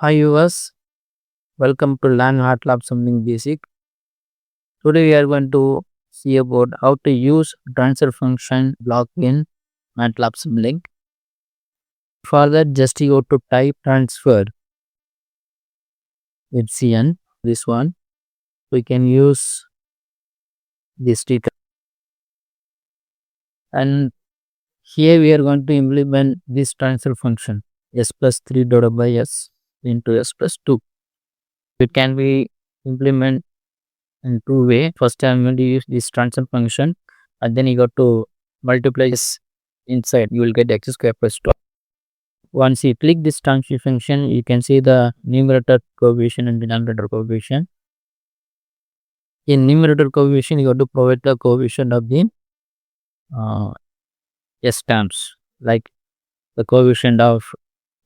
Hi viewers, welcome to Learn MATLAB Simulink Basic. Today we are going to see about how to use transfer function block in MATLAB Simulink. For that, just you have to type transfer Fcn, this one. We can use this data. And here we are going to implement this transfer function s plus 3 divided by s into s plus 2. It can be implemented in two ways. First, I'm going to use this transfer function, and then you got to multiply this inside. You will get x square plus 2. Once you click this transfer function, you can see the numerator coefficient and denominator coefficient. In numerator coefficient, you got to provide the coefficient of the s terms, like the coefficient of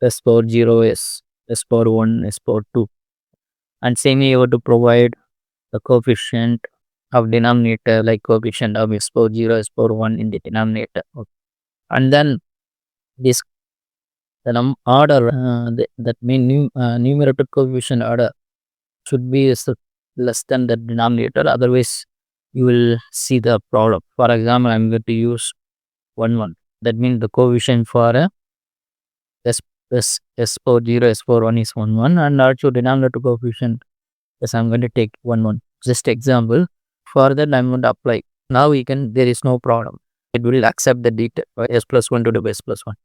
s power 0, s power 1, s power 2. And same you have to provide the coefficient of denominator, like coefficient of s power 0, s power 1 in the denominator. Okay. And then this the order that mean numerator coefficient order should be less than the denominator, otherwise you will see the problem. For example, I'm going to use 1 that means the coefficient for s power 0, s power 1 is 1 and also denominator coefficient. Yes, I'm going to take 1 just example. For that I'm going to apply. Now there is no problem, it will accept the data s plus 1 to the s plus 1.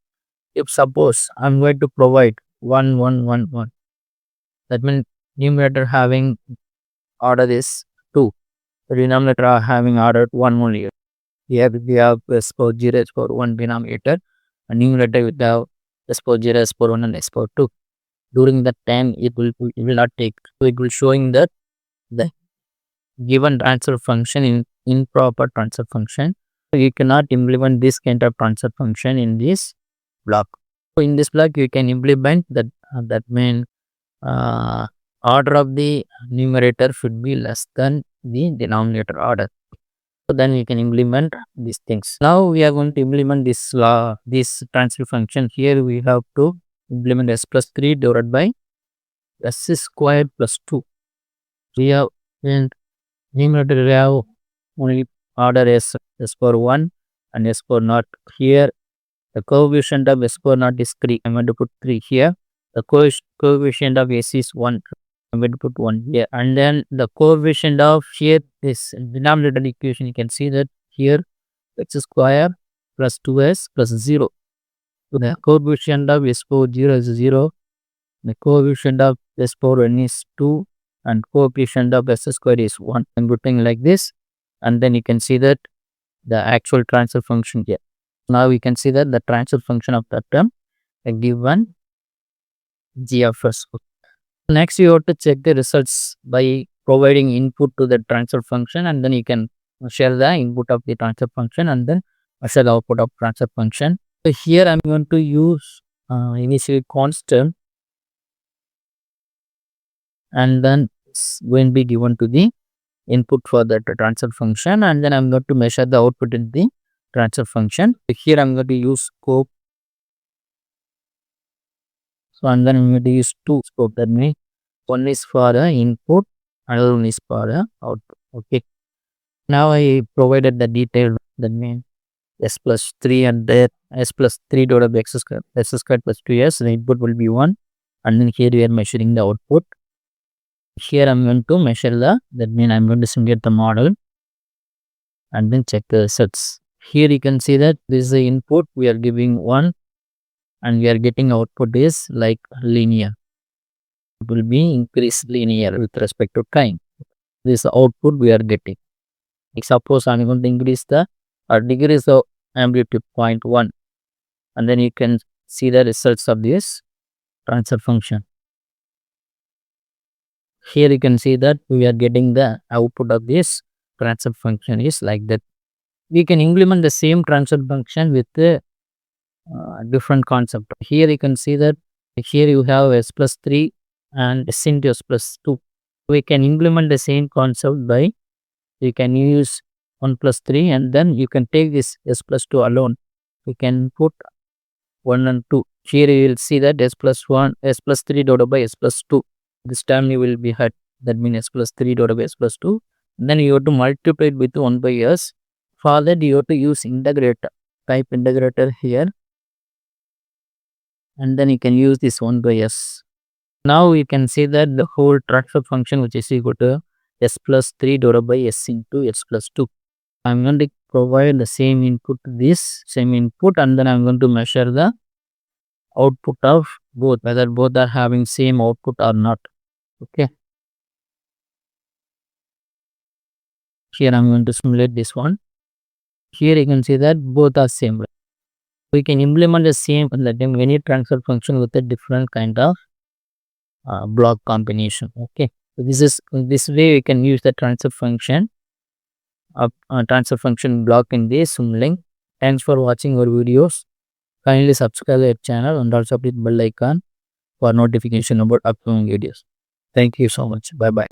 If suppose I'm going to provide 1 1 1 1, that means numerator having order is 2, the denominator are having order 1 only. Here we have s power 0, s power 1 denominator, and numerator with the s power 0, s power 1 and s power 2. During that time it will not take, so it will showing that the given transfer function in improper transfer function. So you cannot implement this kind of transfer function in this block. So in this block you can implement that mean order of the numerator should be less than the denominator order. So then you can implement these things. Now we are going to implement this transfer function. Here we have to implement s plus 3 divided by s squared plus 2. We have in numerator we have only order s power 1 and s power naught. Here the coefficient of s power naught is 3. I'm going to put 3 here. The coefficient of s is 1. I'm going to put 1 here. And then the coefficient of here this denominator equation, you can see that here x square plus 2s plus 0. So the coefficient of s power 0 is 0. The coefficient of s power 1 is 2 and coefficient of s square is 1. I'm putting like this, and then you can see that the actual transfer function here. Now we can see that the transfer function of that term given g of s. Next you have to check the results by providing input to the transfer function, and then you can share the input of the transfer function and then share the output of transfer function. So here I'm going to use initially constant, and then it's going to be given to the input for the transfer function, and then I'm going to measure the output in the transfer function. So here I'm going to use scope. So and then I'm going to use two scope, that means one is for the input, another one is for the output. Okay. Now I provided the detail, that means s plus 3 and that s plus 3 divided by x squared plus 2s. The input will be 1, and then here we are measuring the output. Here I'm going to measure that means I'm going to simulate the model and then check the results. Here you can see that this is the input, we are giving 1 and we are getting output is like linear. It will be increased linear with respect to time. This is the output we are getting. Suppose I'm going to increase or decrease the amplitude 0.1, and then you can see the results of this transfer function. Here you can see that we are getting the output of this transfer function is like that. We can implement the same transfer function with the different concept. Here you can see that here you have s plus 3 and s into s plus 2. We can implement the same concept by you can use 1 plus 3, and then you can take this s plus 2 alone. You can put 1 and 2 Here you will see that s plus 1, s plus 3 divided by s plus 2. This term you will be had, that means s plus 3 divided by s plus 2. Then you have to multiply it with 1 by s. For that you have to use integrator. Type integrator here. And then you can use this 1 by s. Now you can see that the whole transfer function which is equal to s plus 3 divided by s into s plus 2. I'm going to provide the same input to this, same input, and then I'm going to measure the output of both, whether both are having same output or not. Okay. Here I'm going to simulate this one. Here you can see that both are same. We can implement the same many transfer function with a different kind of block combination. Okay. So this way we can use the transfer function block in this Simulink. Thanks for watching our videos. Kindly subscribe our channel and also click bell icon for notification about upcoming videos. Thank you so much. Bye bye.